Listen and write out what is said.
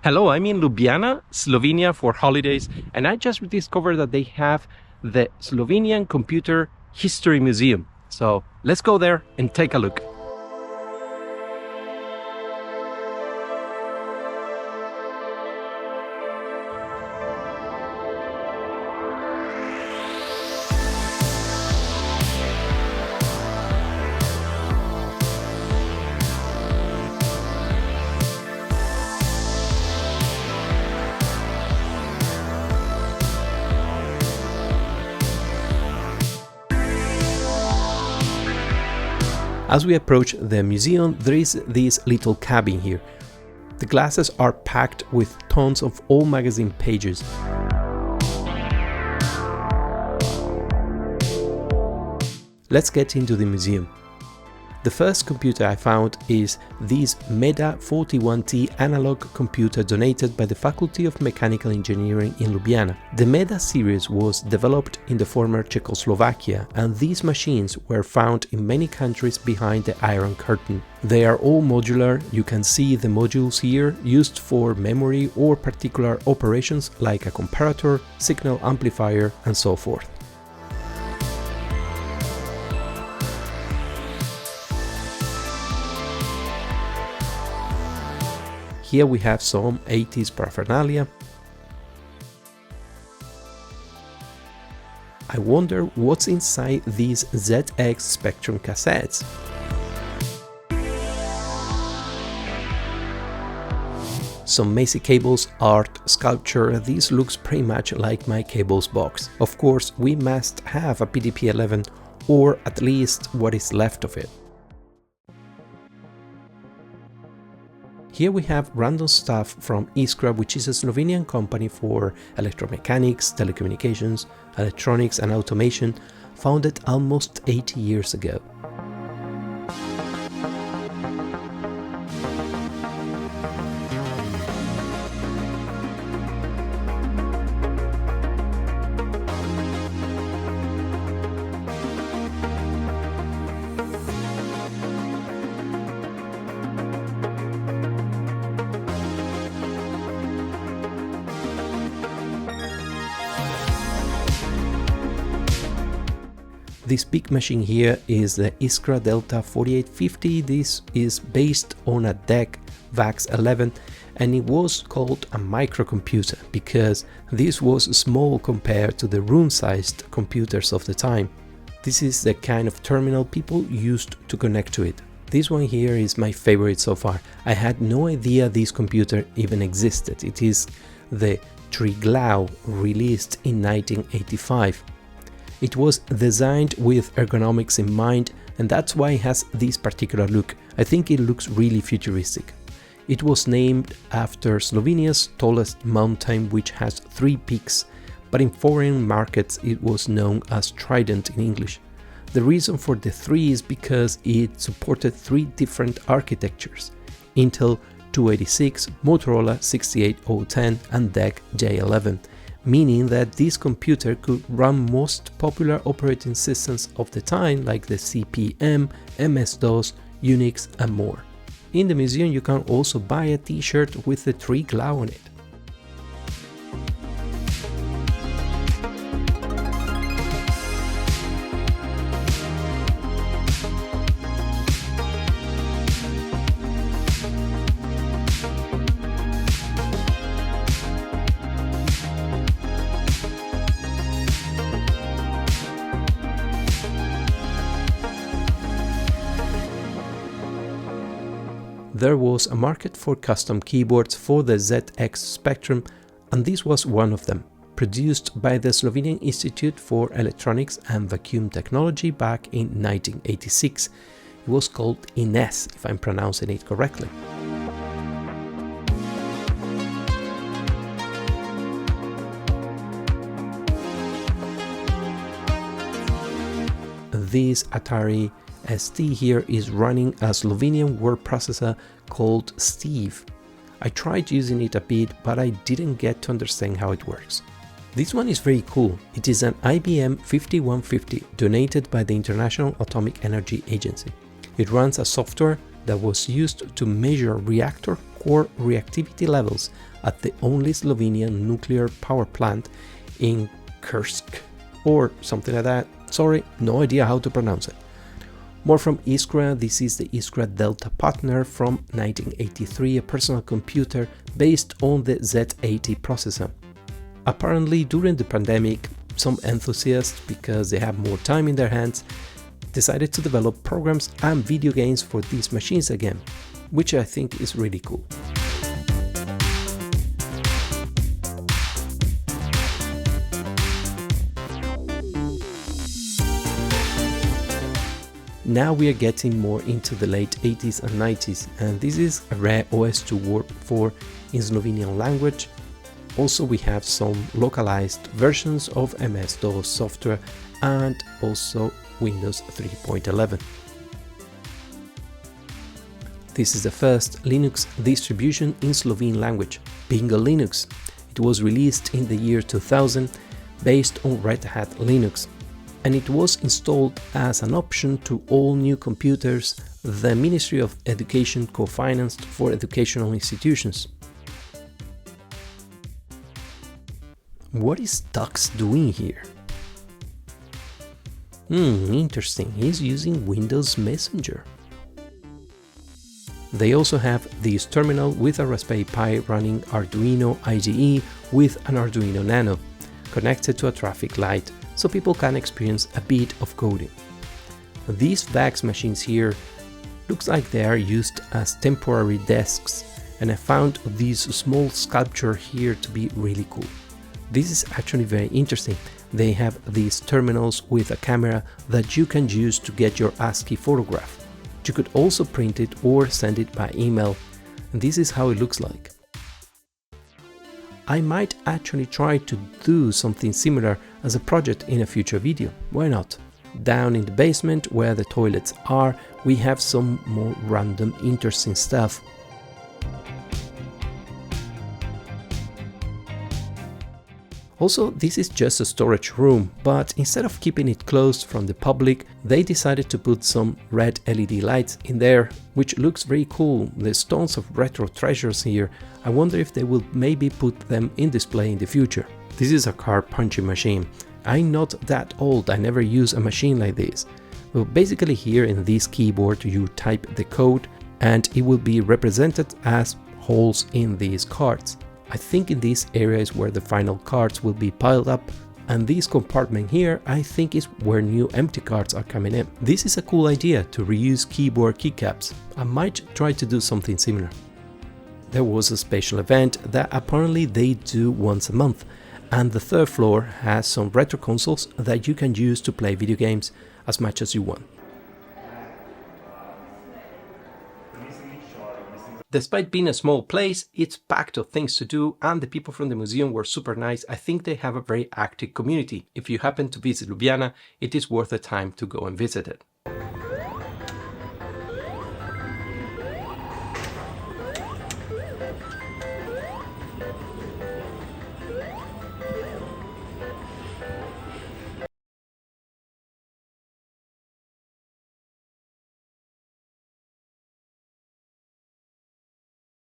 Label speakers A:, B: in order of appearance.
A: Hello, I'm in Ljubljana, Slovenia for holidays, and I just discovered that they have the Slovenian Computer History Museum. So let's go there and take a look. As we approach the museum, there is this little cabin here. The glasses are packed with tons of old magazine pages. Let's get into the museum. The first computer I found is this MEDA 41T analog computer donated by the Faculty of Mechanical Engineering in Ljubljana. The MEDA series was developed in the former Czechoslovakia, and these machines were found in many countries behind the Iron Curtain. They are all modular. You can see the modules here used for memory or particular operations like a comparator, signal amplifier, and so forth. Here we have some 80s paraphernalia. I wonder what's inside these ZX Spectrum cassettes. Some Macy cables, art, sculpture. This looks pretty much like my cables box. Of course, we must have a PDP-11 or at least what is left of it. Here we have random stuff from Iskra, which is a Slovenian company for electromechanics, telecommunications, electronics and automation, founded almost 80 years ago. This big machine here is the Iskra Delta 4850. This is based on a DEC VAX 11 and it was called a microcomputer because this was small compared to the room-sized computers of the time. This is the kind of terminal people used to connect to it. This one here is my favorite so far. I had no idea this computer even existed. It is the Triglav, released in 1985. It was designed with ergonomics in mind, and that's why it has this particular look. I think it looks really futuristic. It was named after Slovenia's tallest mountain, which has 3 peaks, but in foreign markets it was known as Trident in English. The reason for the 3 is because it supported 3 different architectures: Intel 286, Motorola 68010 and DEC J11. Meaning that this computer could run most popular operating systems of the time like the CP/M, MS-DOS, Unix and more. In the museum you can also buy a t-shirt with the Triglav on it. There was a market for custom keyboards for the ZX Spectrum, and this was one of them, produced by the Slovenian Institute for Electronics and Vacuum Technology back in 1986. It was called Ines, if I'm pronouncing it correctly. This Atari ST here is running a Slovenian word processor called Steve. I tried using it a bit, but I didn't get to understand how it works. This one is very cool. It is an IBM 5150 donated by the International Atomic Energy Agency. It runs a software that was used to measure reactor core reactivity levels at the only Slovenian nuclear power plant in Kursk or something like that. Sorry, no idea how to pronounce it. More from Iskra. This is the Iskra Delta Partner from 1983, a personal computer based on the Z80 processor. Apparently during the pandemic, some enthusiasts, because they have more time in their hands, decided to develop programs and video games for these machines again, which I think is really cool. Now we are getting more into the late 80s and 90s, and this is a rare OS to work for in Slovenian language. Also we have some localized versions of MS-DOS software and also Windows 3.11. This is the first Linux distribution in Slovene language, Pingo Linux. It was released in the year 2000 based on Red Hat Linux, and it was installed as an option to all new computers the Ministry of Education co-financed for educational institutions. What is Tux doing here? Interesting, he's using Windows Messenger. They also have this terminal with a Raspberry Pi running Arduino IDE with an Arduino Nano, connected to a traffic light, so people can experience a bit of coding. These VAX machines here looks like they are used as temporary desks, and I found this small sculpture here to be really cool. This is actually very interesting. They have these terminals with a camera that you can use to get your ASCII photograph. You could also print it or send it by email, and this is how it looks like. I might actually try to do something similar as a project in a future video, why not? Down in the basement where the toilets are, we have some more random interesting stuff. Also, this is just a storage room, but instead of keeping it closed from the public, they decided to put some red LED lights in there, which looks very cool. There's tons of retro treasures here. I wonder if they will maybe put them in display in the future. This is a card punching machine. I'm not that old, I never use a machine like this. Well, basically here in this keyboard you type the code and it will be represented as holes in these cards. I think in this area is where the final cards will be piled up, and this compartment here I think is where new empty cards are coming in. This is a cool idea to reuse keyboard keycaps. I might try to do something similar. There was a special event that apparently they do once a month, and the third floor has some retro consoles that you can use to play video games as much as you want. Despite being a small place, it's packed of things to do, and the people from the museum were super nice. I think they have a very active community. If you happen to visit Ljubljana, it is worth the time to go and visit it.